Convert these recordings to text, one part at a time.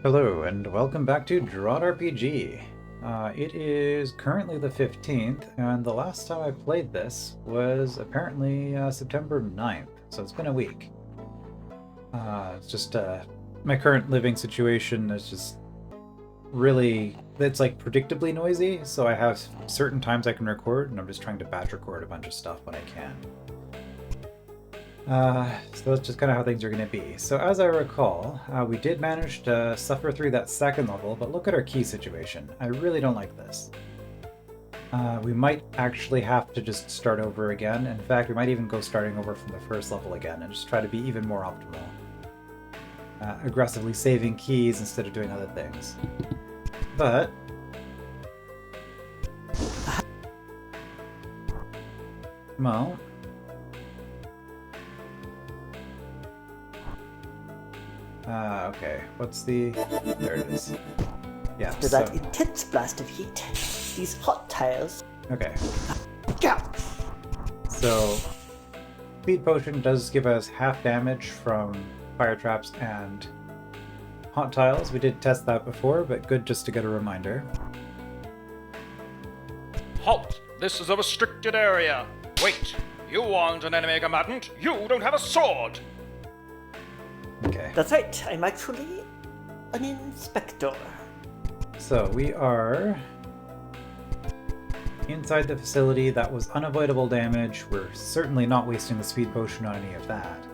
Hello, and welcome back to DROD RPG. It is currently the 15th, and the last time I played this was apparently September 9th, so it's been a week. It's just my current living situation is just it's like predictably noisy, so I have certain times I can record, and I'm just trying to batch record a bunch of stuff when I can. So that's just kind of how things are going to be. So as I recall, we did manage to suffer through that second level, but look at our key situation. I really don't like this. We might actually have to just start over again. In fact, we might even go starting over from the first level again and just try to be even more optimal. Aggressively saving keys instead of doing other things. But well, okay, what's the... there it is. Yeah, After that intense blast of heat, these hot tiles... Okay. Yeah. So, Speed Potion does give us half damage from fire traps and hot tiles. We did test that before, but good just to get a reminder. Halt! This is a restricted area! Wait! You aren't an enemy combatant! You don't have a sword! Okay. That's right, I'm actually an inspector. So, we are inside the facility. That was unavoidable damage. We're certainly not wasting the Speed Potion on any of that.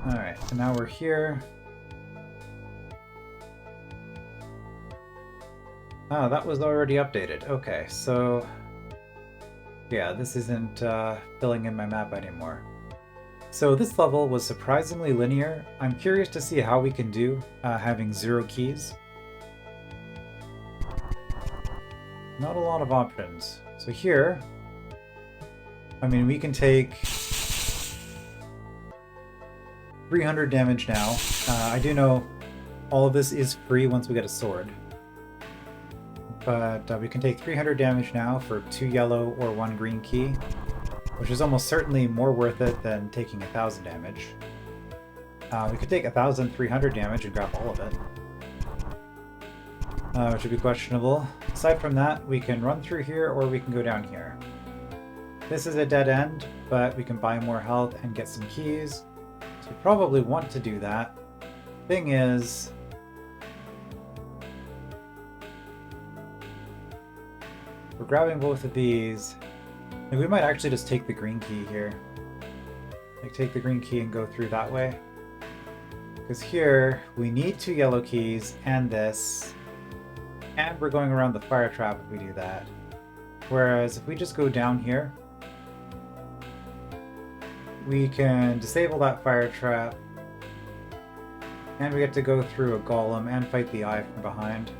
Alright, so now we're here. Oh, that was already updated. Okay, so... yeah, this isn't filling in my map anymore. So this level was surprisingly linear. I'm curious to see how we can do having 0 keys. Not a lot of options. So here, I mean, we can take 300 damage now. I do know all of this is free once we get a sword. But we can take 300 damage now for 2 yellow or 1 green key, which is almost certainly more worth it than taking 1,000 damage. We could take 1,300 damage and grab all of it, which would be questionable. Aside from that, we can run through here or we can go down here. This is a dead end, but we can buy more health and get some keys. So we probably want to do that. Thing is, we're grabbing both of these. And we might actually just take the green key here. Like, take the green key and go through that way. Because here, we need 2 yellow keys and this. And we're going around the fire trap if we do that. Whereas if we just go down here, we can disable that fire trap. And we get to go through a golem and fight the eye from behind.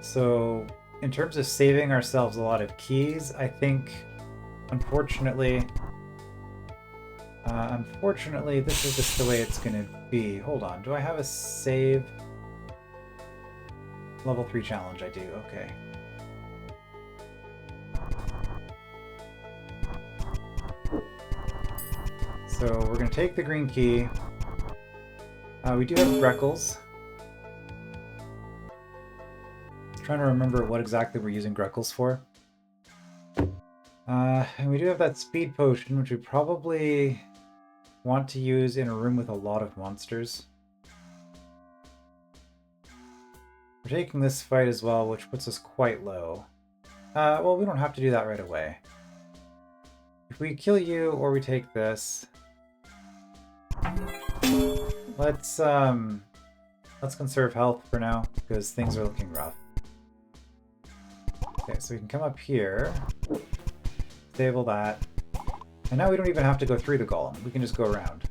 So, in terms of saving ourselves a lot of keys, I think, unfortunately, this is just the way it's going to be. Hold on, do I have a save? Level 3 challenge, I do, okay. So we're going to take the green key. We do have Greckles. Trying to remember what exactly we're using Greckles for. And we do have that Speed Potion, which we probably want to use in a room with a lot of monsters. We're taking this fight as well, which puts us quite low. Well, we don't have to do that right away. If we kill you or we take this, let's conserve health for now, because things are looking rough. Okay, so we can come up here, disable that, and now we don't even have to go through the golem, we can just go around.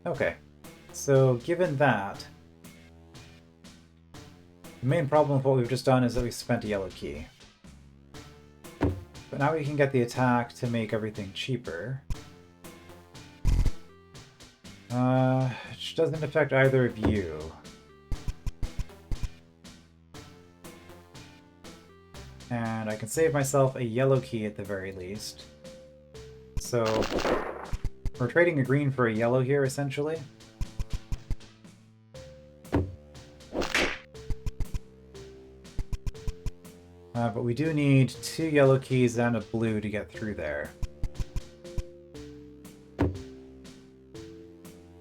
Okay, so given that, the main problem with what we've just done is that we spent a yellow key. But now we can get the attack to make everything cheaper. Which doesn't affect either of you. And I can save myself a yellow key at the very least. So We're trading a green for a yellow here, essentially. But we do need 2 yellow keys and a blue to get through there.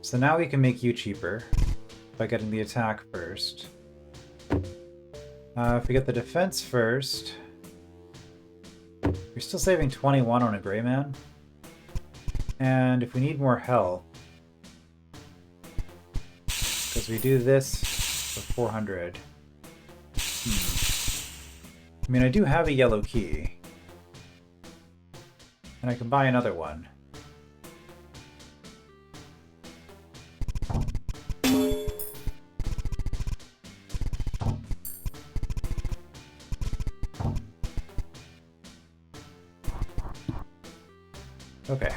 So now we can make you cheaper by getting the attack first. If we get the defense first, we're still saving 21 on a gray man. And if we need more health, because we do this for 400. I mean, I do have a yellow key. And I can buy another one. Okay.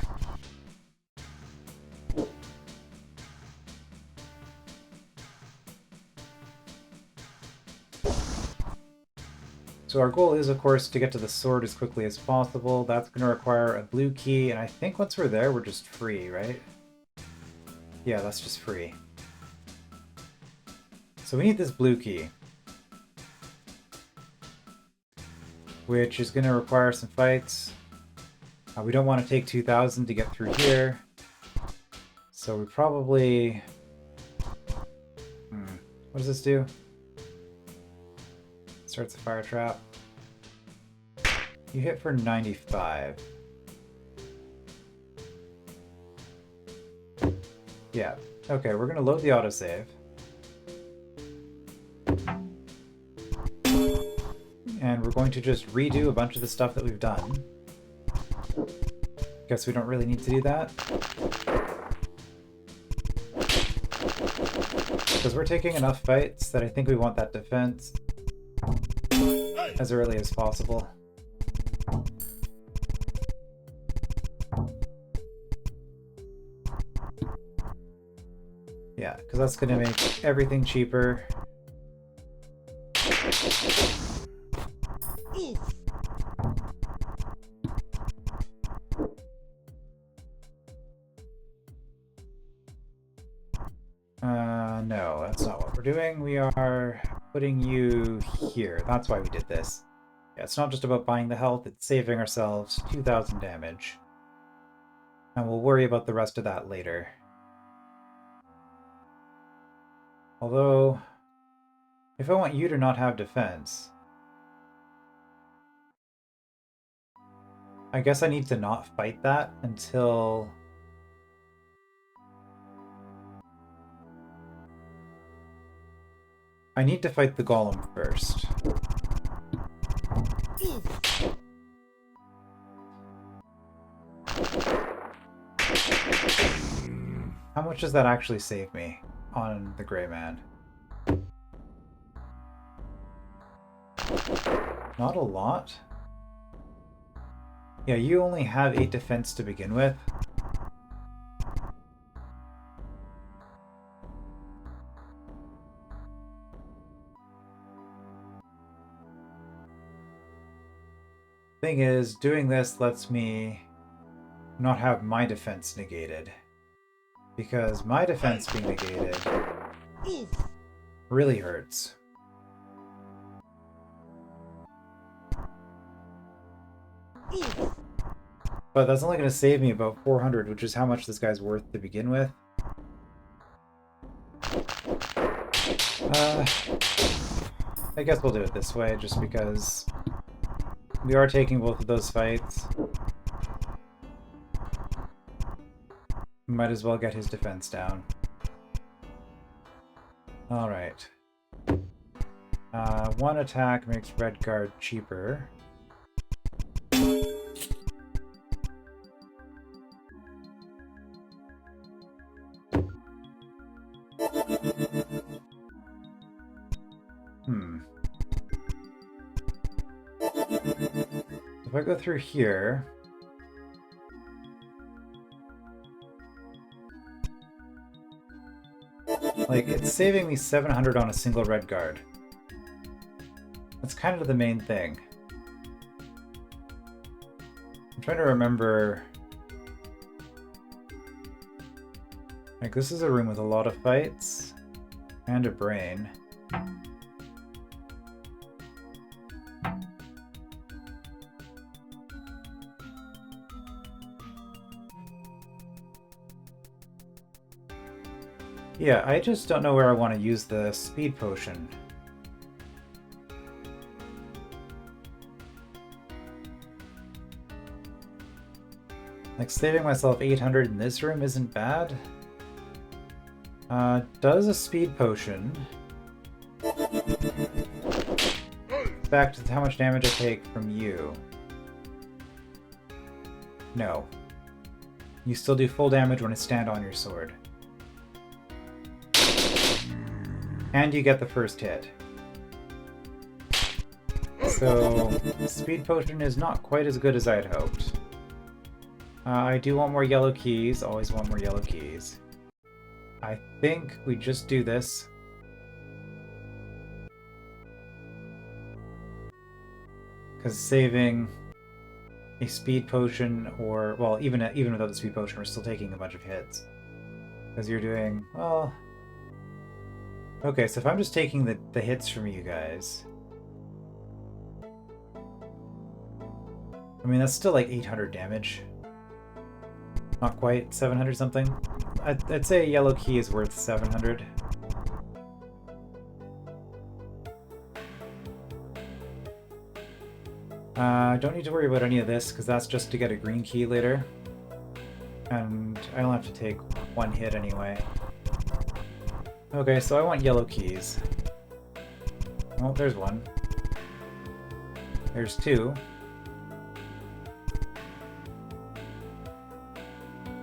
So our goal is, of course, to get to the sword as quickly as possible. That's going to require a blue key, and I think once we're there, we're just free, right? Yeah, that's just free. So we need this blue key, which is going to require some fights. We don't want to take 2,000 to get through here, so we probably... What does this do? Starts a fire trap. You hit for 95. Yeah. Okay, we're gonna load the autosave. And we're going to just redo a bunch of the stuff that we've done. Guess we don't really need to do that. Because we're taking enough fights that I think we want that defense as early as possible. Yeah, because that's going to make everything cheaper. No, that's not what we're doing. We are putting you here. That's why we did this. Yeah, it's not just about buying the health, it's saving ourselves 2,000 damage. And we'll worry about the rest of that later. Although, if I want you to not have defense, I guess I need to not fight that until... I need to fight the golem first. How much does that actually save me on the gray man? Not a lot. Yeah, you only have 8 defense to begin with. Thing is, doing this lets me not have my defense negated. Because my defense being negated really hurts. But that's only going to save me about 400, which is how much this guy's worth to begin with. I guess we'll do it this way, just because we are taking both of those fights. Might as well get his defense down. Alright. One attack makes red guard cheaper. If I go through here... like, it's saving me 700 on a single red guard. That's kind of the main thing. I'm trying to remember... Like, this is a room with a lot of fights and a brain. Yeah, I just don't know where I want to use the speed potion. Like, saving myself 800 in this room isn't bad. Does a speed potion... Back to how much damage I take from you. No. You still do full damage when I stand on your sword. And you get the first hit. So, speed potion is not quite as good as I'd hoped. I do want more yellow keys, always want more yellow keys. I think we just do this. Because saving a speed potion, or, well, even without the speed potion, we're still taking a bunch of hits. Because you're doing, well... Okay, so if I'm just taking the hits from you guys... I mean, that's still like 800 damage. Not quite, 700 something. I'd say a yellow key is worth 700. Don't need to worry about any of this, because that's just to get a green key later. And I don't have to take one hit anyway. Okay, so I want yellow keys. Oh, there's one. There's two.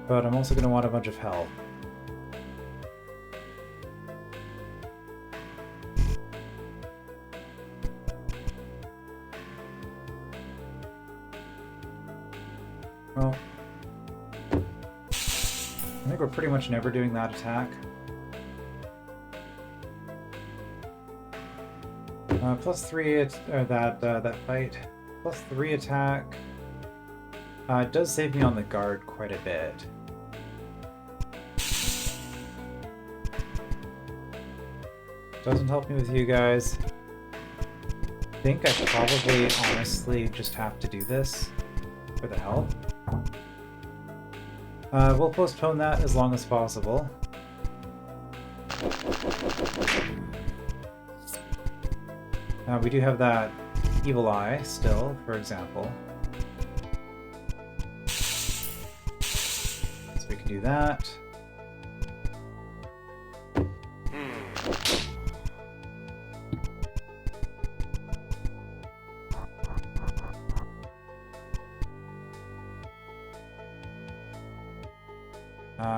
But I'm also going to want a bunch of health. Well, I think we're pretty much never doing that attack. +3 that fight. +3 attack. It does save me on the guard quite a bit. Doesn't help me with you guys. I think I probably honestly just have to do this for the health. We'll postpone that as long as possible. We do have that evil eye still, for example. So we can do that.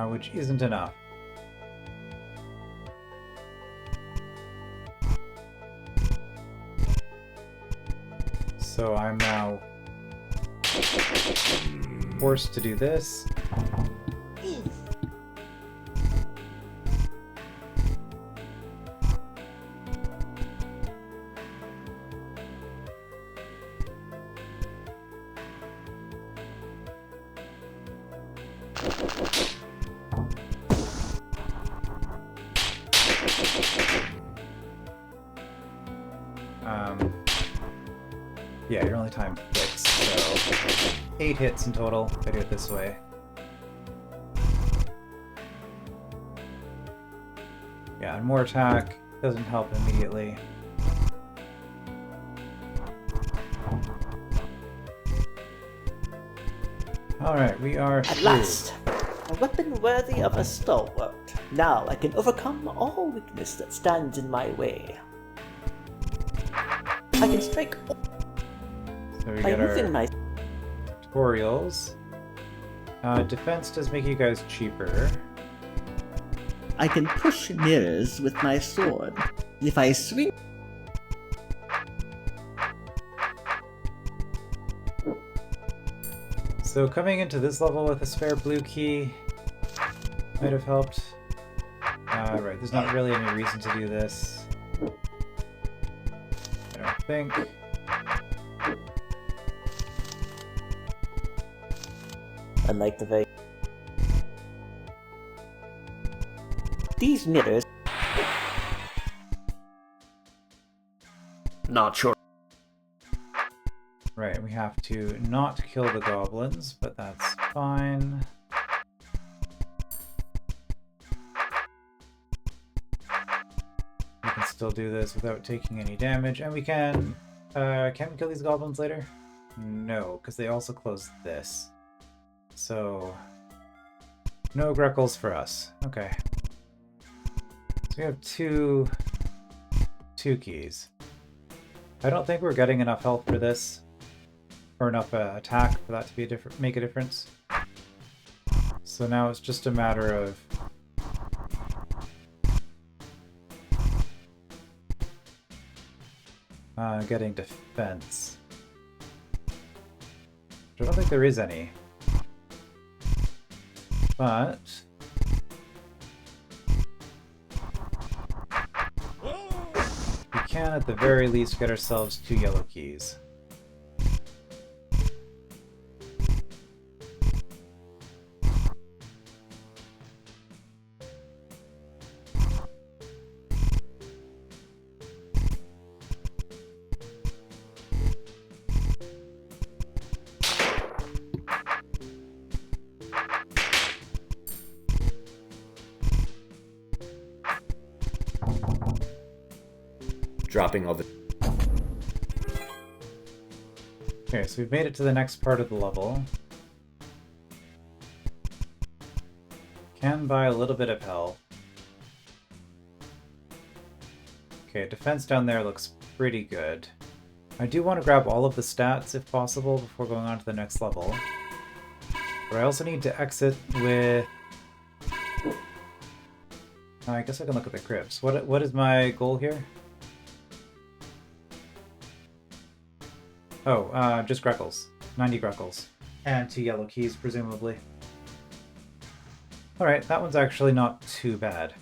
Which isn't enough. So I'm now forced to do this. Yeah, you're only timed 6, so 8 hits in total if I do it this way. Yeah, and more attack doesn't help immediately. Alright, we are At through. last! A weapon worthy of a stalwart. Now I can overcome all weakness that stands in my way. I can strike So we by get our moving my... tutorials. Defense does make you guys cheaper. I can push mirrors with my sword. If I swing... So coming into this level with a spare blue key might have helped. Right, there's not really any reason to do this. I don't think. Unlike the very... these mirrors... Not sure. Right, we have to not kill the goblins, but that's fine. We can still do this without taking any damage, and we can we kill these goblins later? No, because they also closed this. So, no Greckles for us. Okay. So we have two keys. I don't think we're getting enough health for this, or enough attack for that to be make a difference. So now it's just a matter of getting defense. Which I don't think there is any. But we can at the very least get ourselves 2 yellow keys. Dropping all the... Okay, so we've made it to the next part of the level. Can buy a little bit of health. Okay, defense down there looks pretty good. I do want to grab all of the stats if possible before going on to the next level. But I also need to exit with... I guess I can look at the crypts. What is my goal here? Oh, just Greckles. 90 Greckles. And 2 yellow keys, presumably. Alright, that one's actually not too bad.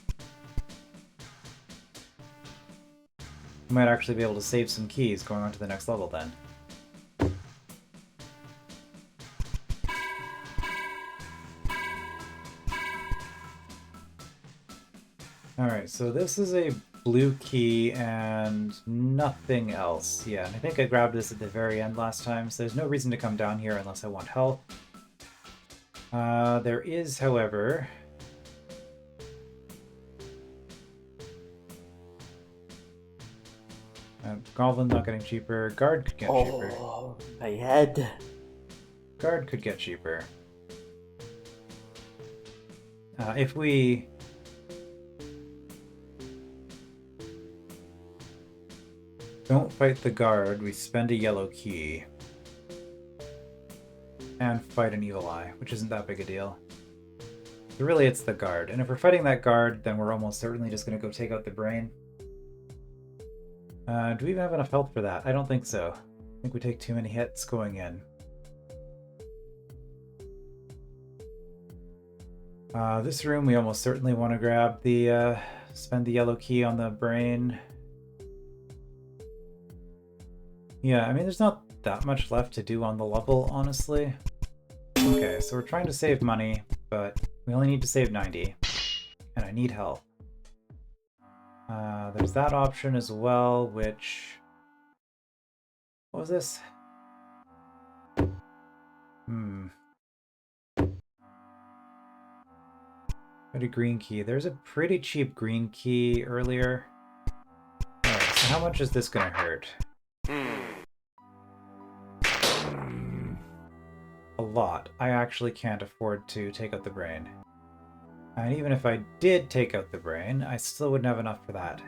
We might actually be able to save some keys going on to the next level then. Alright, so this is a blue key and nothing else. Yeah, and I think I grabbed this at the very end last time, so there's no reason to come down here unless I want health. There is, however... Goblin not getting cheaper. Guard could get cheaper. Oh, my head. Guard could get cheaper. If we... don't fight the guard, we spend a yellow key. And fight an evil eye, which isn't that big a deal. So really it's the guard. And if we're fighting that guard, then we're almost certainly just going to go take out the brain. Do we even have enough health for that? I don't think so. I think we take too many hits going in. This room we almost certainly want to grab the, spend the yellow key on the brain. Yeah, I mean, there's not that much left to do on the level, honestly. Okay, so we're trying to save money, but we only need to save 90. And I need health. There's that option as well, which... what was this? Got a green key. There's a pretty cheap green key earlier. Alright, so how much is this gonna hurt? A lot. I actually can't afford to take out the brain. And even if I did take out the brain, I still wouldn't have enough for that.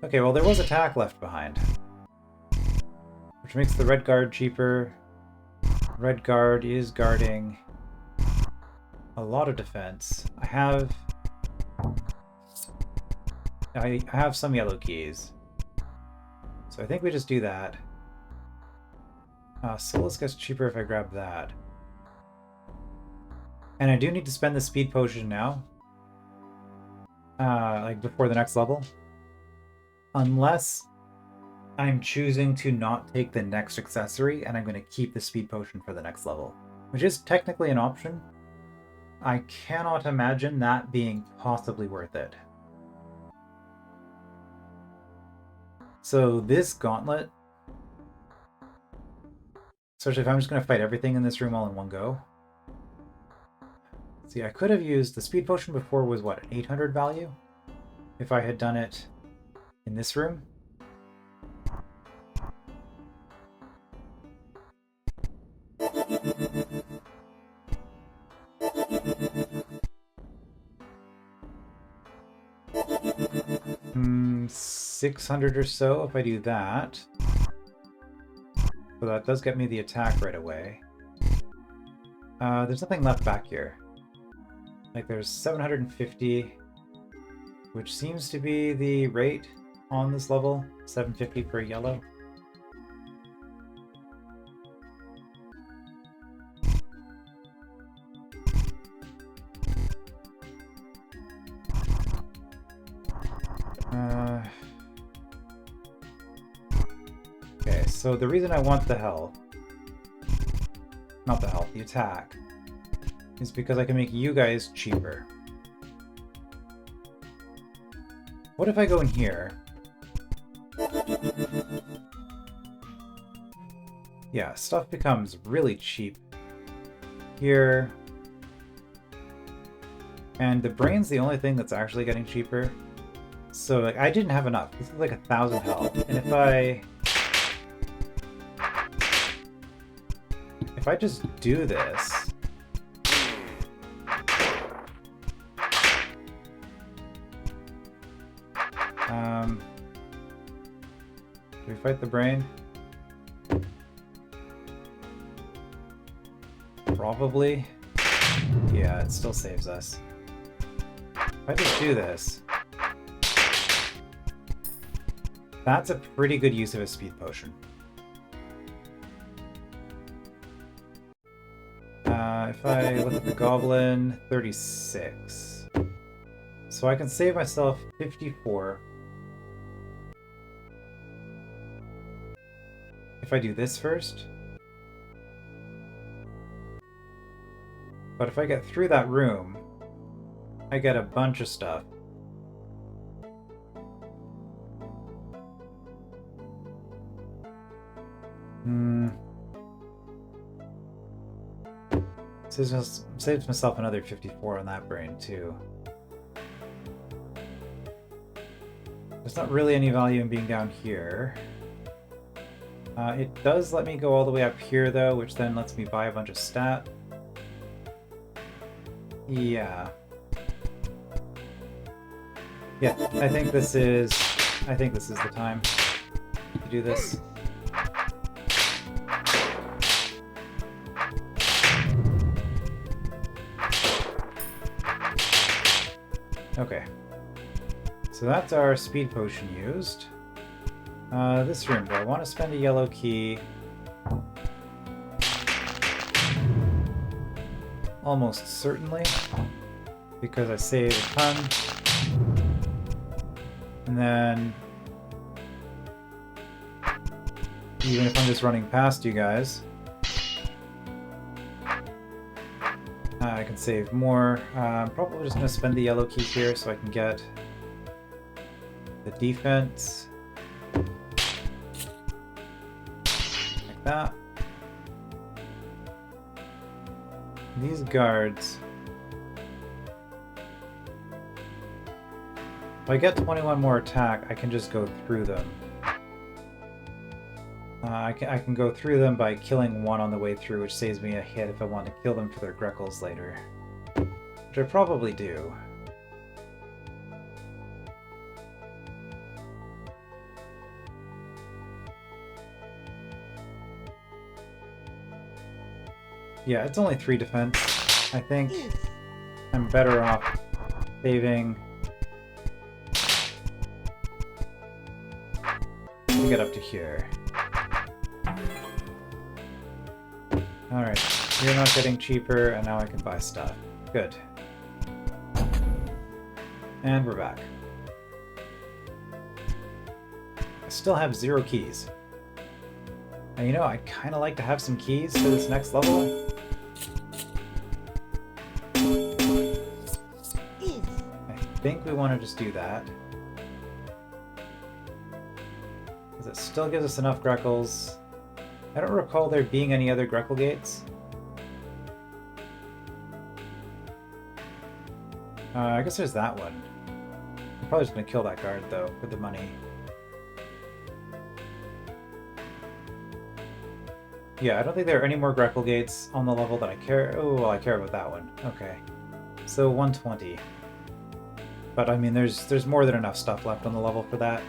Okay, well there was attack left behind. Which makes the red guard cheaper. Red guard is guarding a lot of defense. I have some yellow keys. So I think we just do that. Solus gets cheaper if I grab that. And I do need to spend the speed potion now. Like before the next level. Unless I'm choosing to not take the next accessory and I'm going to keep the speed potion for the next level. Which is technically an option. I cannot imagine that being possibly worth it. So this gauntlet, especially if I'm just going to fight everything in this room all in one go. See, I could have used the speed potion before was what, an 800 value? If I had done it in this room. Hmm, 600 or so if I do that. So that does get me the attack right away. There's nothing left back here. Like there's 750, which seems to be the rate on this level. 750 for yellow. Okay, so the reason I want the health, not the health, the attack, is because I can make you guys cheaper. What if I go in here? Yeah, stuff becomes really cheap here. And the brain's the only thing that's actually getting cheaper. So like I didn't have enough. This is like 1,000 health. And if I just do this, do we fight the brain? Probably. Yeah, it still saves us. If I just do this, that's a pretty good use of a speed potion. If I look at the goblin, 36. So I can save myself 54. If I do this first. But if I get through that room, I get a bunch of stuff. Saves myself another 54 on that brain too. There's not really any value in being down here. It does let me go all the way up here though, which then lets me buy a bunch of stat. Yeah. Yeah, I think this is the time to do this. Okay. So that's our speed potion used. This room, do I want to spend a yellow key? Almost certainly, because I saved a ton. And then, even if I'm just running past you guys, I can save more. I'm probably just going to spend the yellow key here so I can get the defense. Like that. These guards. If I get 21 more attack, I can just go through them. I can go through them by killing one on the way through, which saves me a hit if I want to kill them for their Greckles later. Which I probably do. Yeah, it's only 3 defense. I think I'm better off saving to get up to here. Alright, you're not getting cheaper, and now I can buy stuff. Good. And we're back. I still have 0 keys. And you know, I kind of like to have some keys for this next level. think we want to just do that. Because it still gives us enough Greckles. I don't recall there being any other Greckle gates. I guess there's that one. I'm probably just going to kill that guard, though, for the money. Yeah, I don't think there are any more Greckle gates on the level that I care... Oh, well, I care about that one. Okay. So, 120. But, I mean, there's more than enough stuff left on the level for that.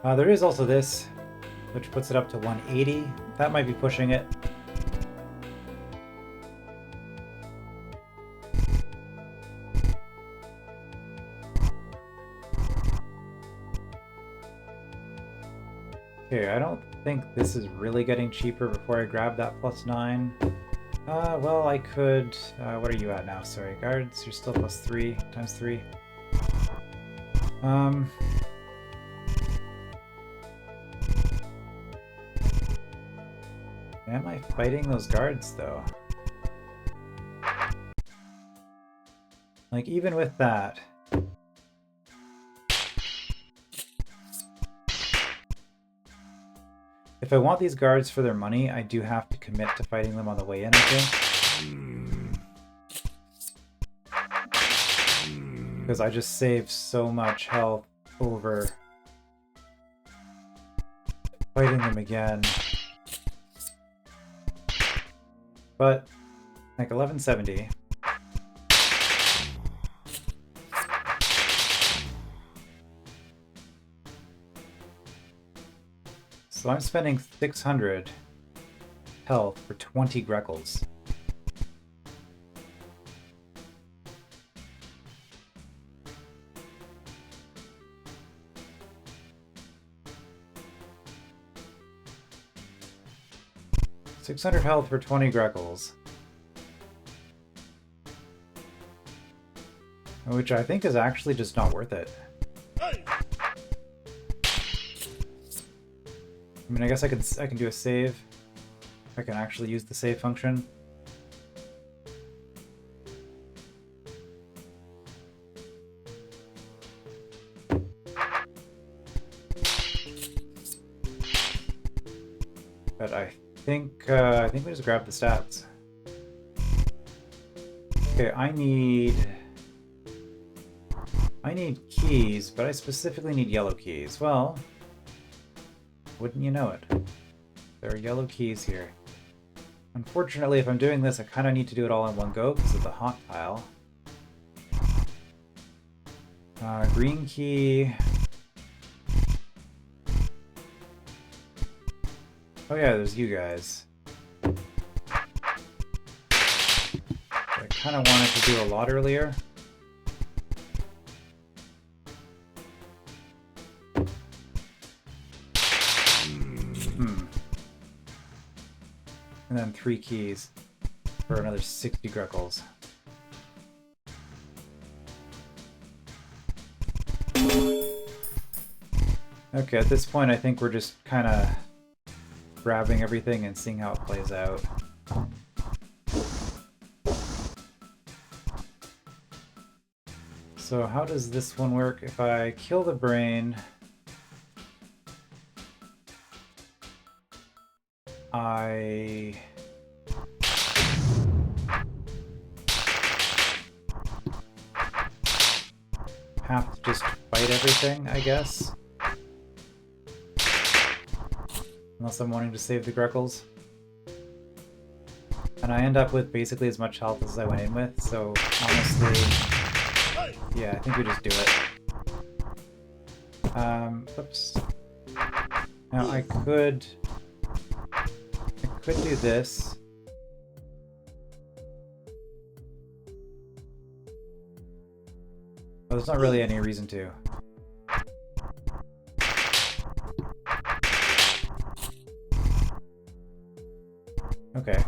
There is also this, which puts it up to 180. That might be pushing it. Okay, I don't think this is really getting cheaper before I grab that +9. Well, I could... what are you at now? Sorry, guards, you're still +3 times 3. Am I fighting those guards, though? Like, even with that... If I want these guards for their money, I do have to commit to fighting them on the way in, I think. Because I just save so much health over fighting them again. But, like 1170. So I'm spending 600 health for 20 Greckles. $600 health for 20 Greckles. Which I think is actually just not worth it. I mean, I guess I can do a save. I can actually use the save function. But I think we just grab the stats. Okay, I need keys, but I specifically need yellow keys. Well, wouldn't you know it? There are yellow keys here. Unfortunately, if I'm doing this, I kind of need to do it all in one go because of the hot tile. Green key. Oh yeah, there's you guys. I kind of wanted to do a lot earlier. And then 3 keys for another 60 Greckles. Okay, at this point I think we're just kind of grabbing everything and seeing how it plays out. So how does this one work? If I kill the brain, I have to just fight everything, I guess. Unless I'm wanting to save the Greckles. And I end up with basically as much health as I went in with, so honestly, yeah, I think we just do it. Oops. Now I could do this. But there's not really any reason to. Okay.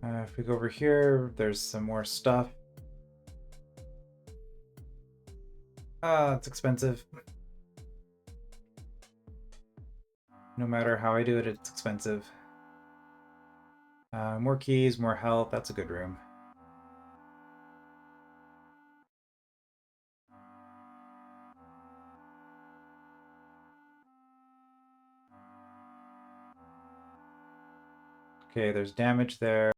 If we go over here, there's some more stuff. It's expensive. No matter how I do it, it's expensive. More keys, more health. That's a good room. Okay, there's damage there.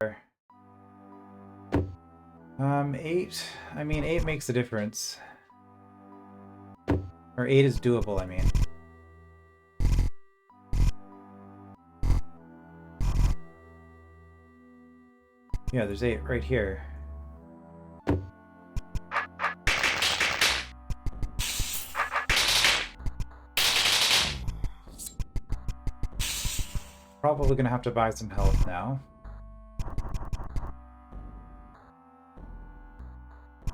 8. I mean, 8 makes a difference. Or 8 is doable, I mean. Yeah, there's 8 right here. Probably gonna have to buy some health now.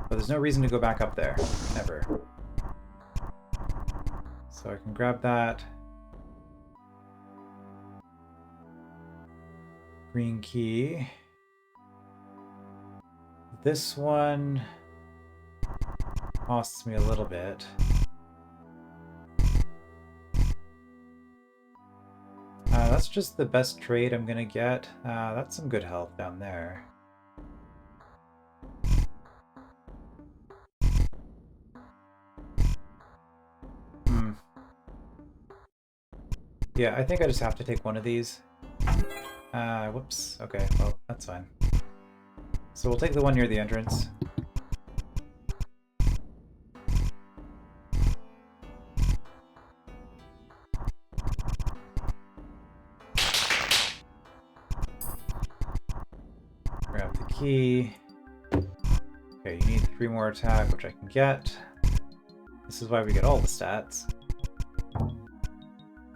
But there's no reason to go back up there. Ever. So I can grab that. Green key. This one costs me a little bit. That's just the best trade I'm gonna get. That's some good health down there. Yeah, I think I just have to take one of these. Whoops. Okay, well, that's fine. So we'll take the one near the entrance. Grab the key. Okay, you need 3 more attack, which I can get. This is why we get all the stats.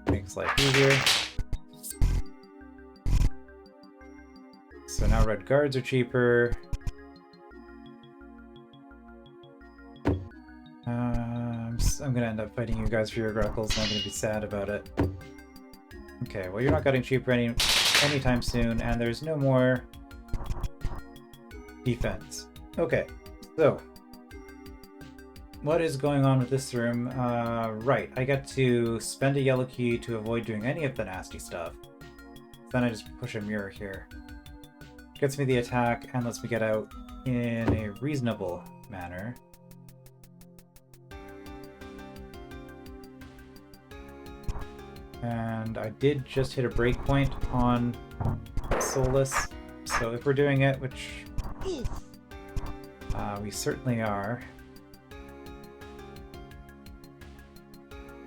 Makes life easier. So now red guards are cheaper. I'm gonna end up fighting you guys for your Greckles, and I'm gonna be sad about it. Okay, well, you're not getting cheaper anytime soon, and there's no more defense. Okay, so what is going on with this room? Right, I get to spend a yellow key to avoid doing any of the nasty stuff. Then I just push a mirror here. Gets me the attack and lets me get out in a reasonable manner. And I did just hit a breakpoint on Soulless, so if we're doing it, which we certainly are,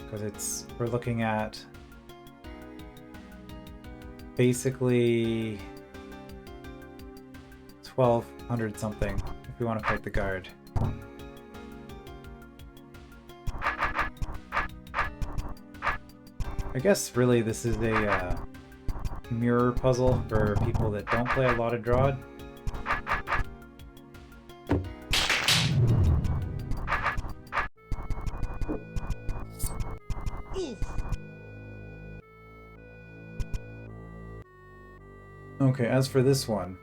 because we're looking at basically 1200 something if we want to fight the guard. I guess really this is a mirror puzzle for people that don't play a lot of DROD. Okay, as for this one,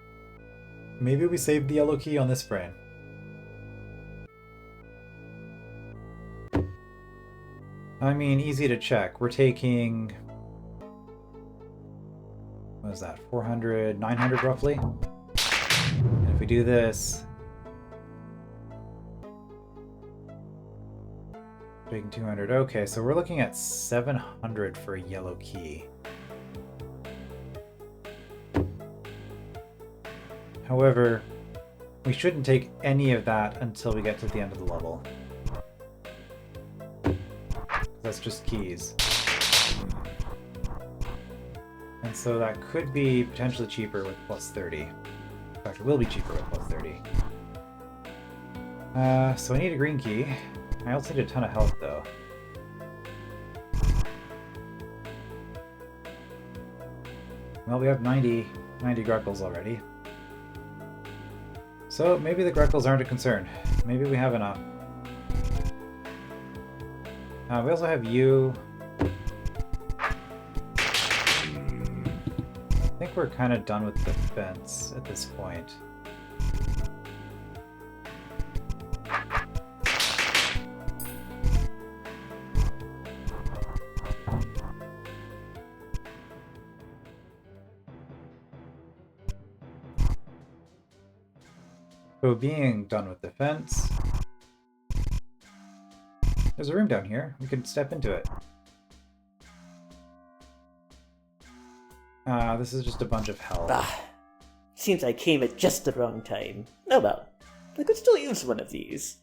maybe we saved the yellow key on this frame. I mean, easy to check. We're taking... what is that? 400, 900 roughly? And if we do this... taking 200. Okay, so we're looking at 700 for a yellow key. However, we shouldn't take any of that until we get to the end of the level. That's just keys. And so that could be potentially cheaper with plus 30. In fact, it will be cheaper with plus 30. So I need a green key. I also need a ton of health, though. Well, we have 90 Greckles already. So maybe the Greckles aren't a concern. Maybe we have enough. We also have you. I think we're kind of done with defense at this point. So being done with defense, there's a room down here. We can step into it. This is just a bunch of health. Ah, seems I came at just the wrong time. Oh well, I could still use one of these.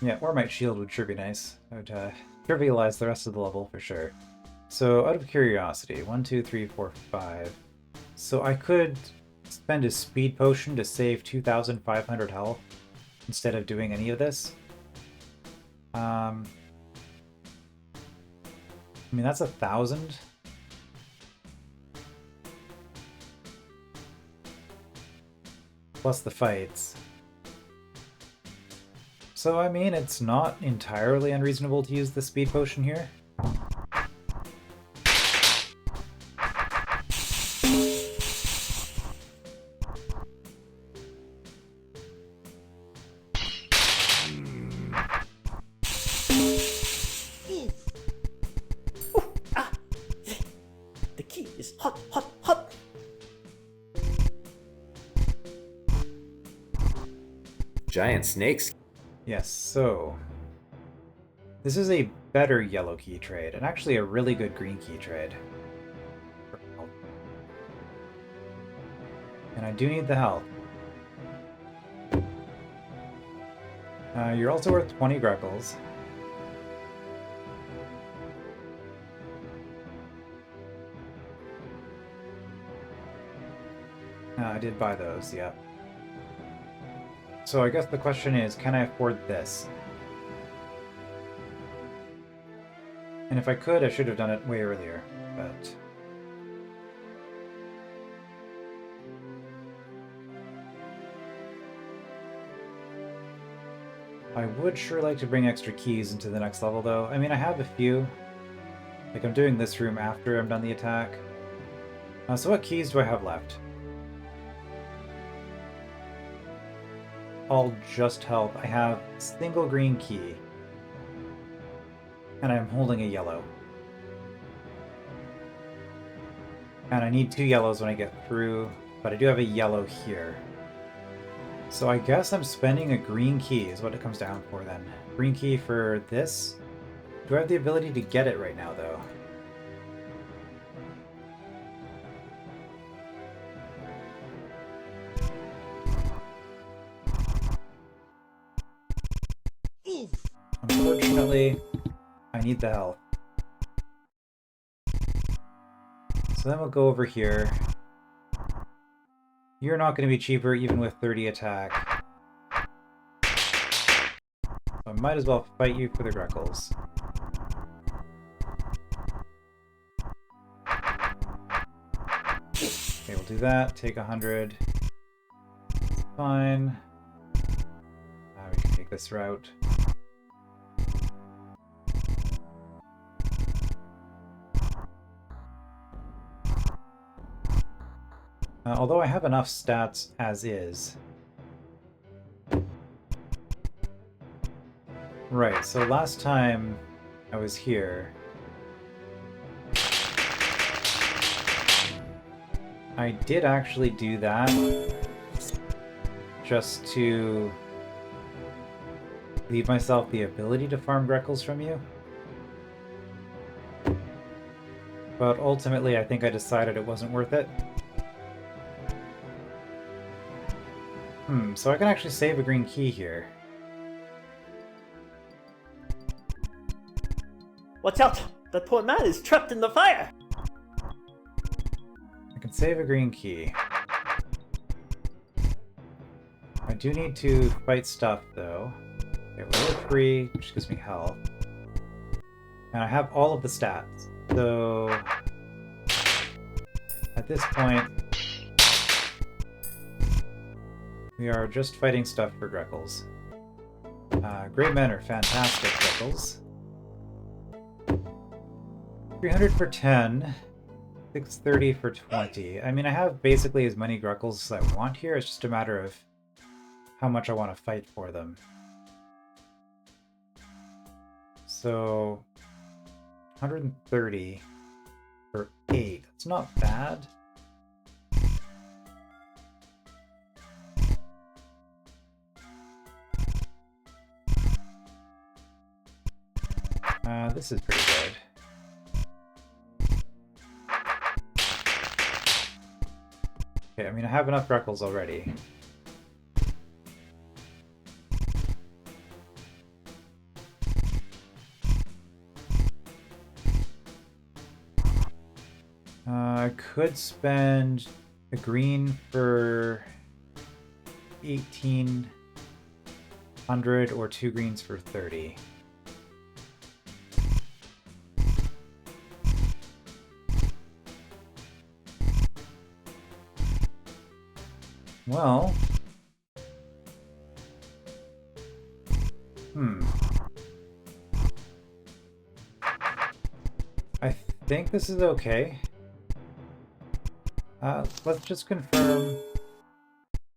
Yeah, Ormite Shield would sure be nice. It would trivialize the rest of the level for sure. So, out of curiosity, 1, 2, 3, 4, 5. So I could spend a speed potion to save 2,500 health instead of doing any of this. I mean, that's 1,000. Plus the fights. So, I mean, it's not entirely unreasonable to use the speed potion here. The key is hot, hot, hot! Giant snakes. Yes, so this is a better yellow key trade, and actually a really good green key trade. And I do need the health. You're also worth 20 Greckles. I did buy those, yeah. So I guess the question is, can I afford this? And if I could, I should have done it way earlier, but... I would sure like to bring extra keys into the next level, though. I mean, I have a few. Like, I'm doing this room after I'm done the attack. So what keys do I have left? I'll just help. I have a single green key. And I'm holding a yellow. And I need 2 yellows when I get through, but I do have a yellow here. So I guess I'm spending a green key is what it comes down for then. Green key for this? Do I have the ability to get it right now, though? Unfortunately, I need the health. So then we'll go over here. You're not going to be cheaper even with 30 attack. So I might as well fight you for the Greckles. Okay, we'll do that. Take 100. Fine. We can take this route. Although I have enough stats as is. Right, so last time I was here, I did actually do that just to leave myself the ability to farm Greckles from you. But ultimately, I think I decided it wasn't worth it. So I can actually save a green key here. Watch out! That poor man is trapped in the fire! I can save a green key. I do need to fight stuff, though. Okay, we're 3, which gives me health. And I have all of the stats. So... at this point... we are just fighting stuff for Greckles. Great men are fantastic Greckles. 300 for 10. 630 for 20. I mean, I have basically as many Greckles as I want here. It's just a matter of how much I want to fight for them. So... 130 for 8. It's not bad. This is pretty good. Okay, I mean, I have enough Greckles already. I could spend a green for 1800 or 2 greens for 30. Well, I think this is okay. Let's just confirm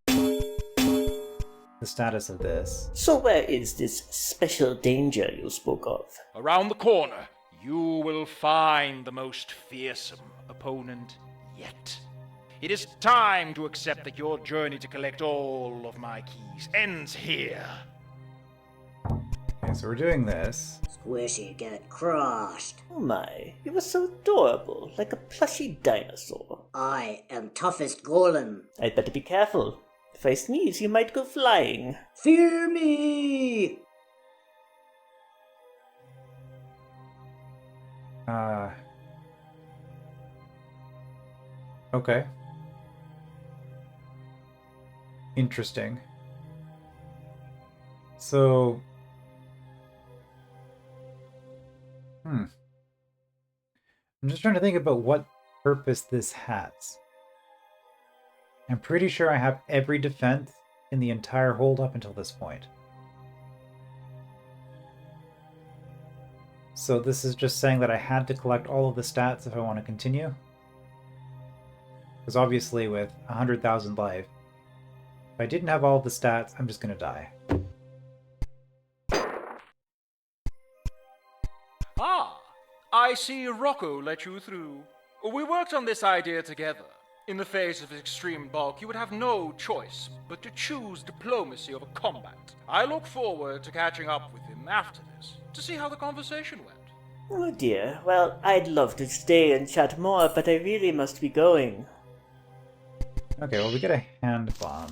the status of this. So where is this special danger you spoke of? Around the corner, you will find the most fearsome opponent yet. It is time to accept that your journey to collect all of my keys ends here. Okay, so we're doing this. Squishy, get crushed. Oh my, you were so adorable, like a plushy dinosaur. I am toughest golem. I'd better be careful. If I sneeze, you might go flying. Fear me! Okay. Interesting. So... I'm just trying to think about what purpose this has. I'm pretty sure I have every defense in the entire hold up until this point. So this is just saying that I had to collect all of the stats if I want to continue. Because obviously with 100,000 life, if I didn't have all of the stats, I'm just going to die. Ah, I see Rocco let you through. We worked on this idea together. In the face of extreme bulk, you would have no choice but to choose diplomacy over combat. I look forward to catching up with him after this, to see how the conversation went. Oh dear, well, I'd love to stay and chat more, but I really must be going. Okay, well we get a hand bomb.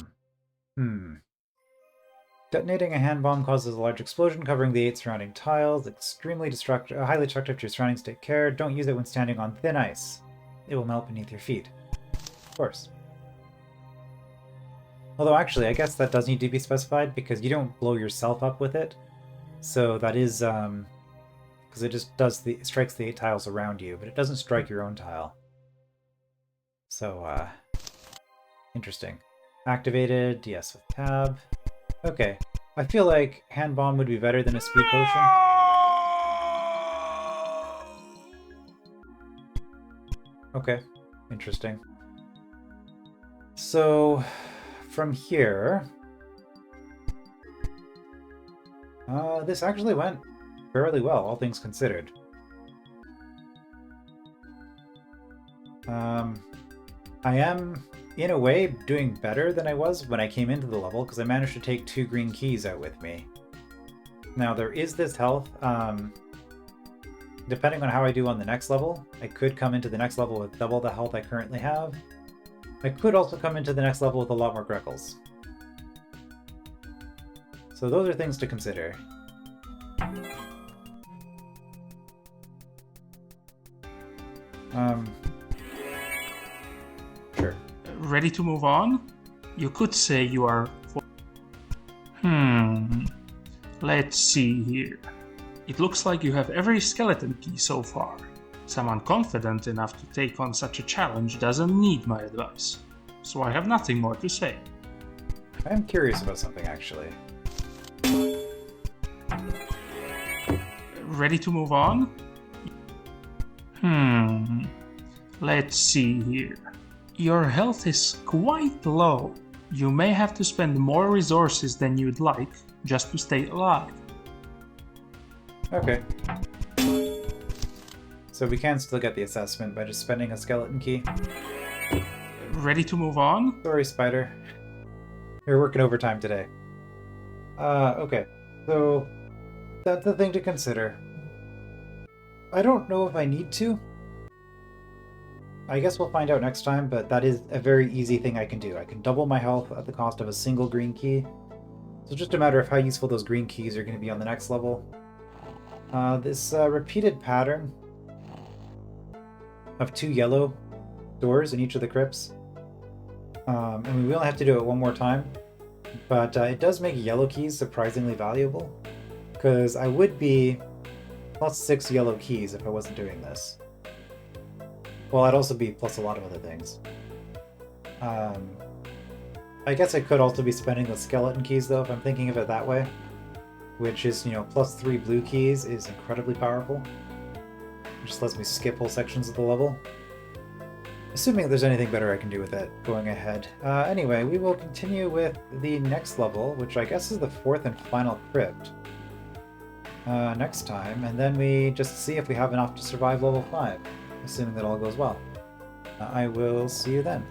Detonating a hand bomb causes a large explosion covering the 8 surrounding tiles. Extremely destructive, highly destructive to your surroundings. Take care. Don't use it when standing on thin ice. It will melt beneath your feet. Of course. Although actually, I guess that does need to be specified because you don't blow yourself up with it. So that is, because it just strikes the 8 tiles around you, but it doesn't strike your own tile. So, interesting. Activated, yes with tab. Okay, I feel like hand bomb would be better than a speed potion. Okay, interesting. So, from here... this actually went fairly well, all things considered. I am, in a way, doing better than I was when I came into the level, because I managed to take 2 green keys out with me. Now, there is this health. Depending on how I do on the next level, I could come into the next level with double the health I currently have. I could also come into the next level with a lot more Greckles. So those are things to consider. Sure. Ready to move on? You could say you are... Let's see here. It looks like you have every skeleton key so far. Someone confident enough to take on such a challenge doesn't need my advice. So I have nothing more to say. I am curious about something, actually. Ready to move on? Let's see here. Your health is quite low. You may have to spend more resources than you'd like just to stay alive. Okay. so we can still get the assessment by just spending a skeleton key. Ready to move on? Sorry, Spider. You're working overtime today. Okay. So, that's the thing to consider. I don't know if I need to. I guess we'll find out next time, but that is a very easy thing I can do. I can double my health at the cost of a single green key. So it's just a matter of how useful those green keys are going to be on the next level. This repeated pattern of 2 yellow doors in each of the crypts. And we only have to do it one more time. But it does make yellow keys surprisingly valuable. Because I would be plus 6 yellow keys if I wasn't doing this. Well, I'd also be plus a lot of other things. I guess I could also be spending the skeleton keys, though, if I'm thinking of it that way. Which is, you know, plus 3 blue keys is incredibly powerful. It just lets me skip whole sections of the level. Assuming there's anything better I can do with it going ahead. Anyway, we will continue with the next level, which I guess is the 4th and final crypt. Next time, and then we just see if we have enough to survive level 5, assuming that all goes well. I will see you then.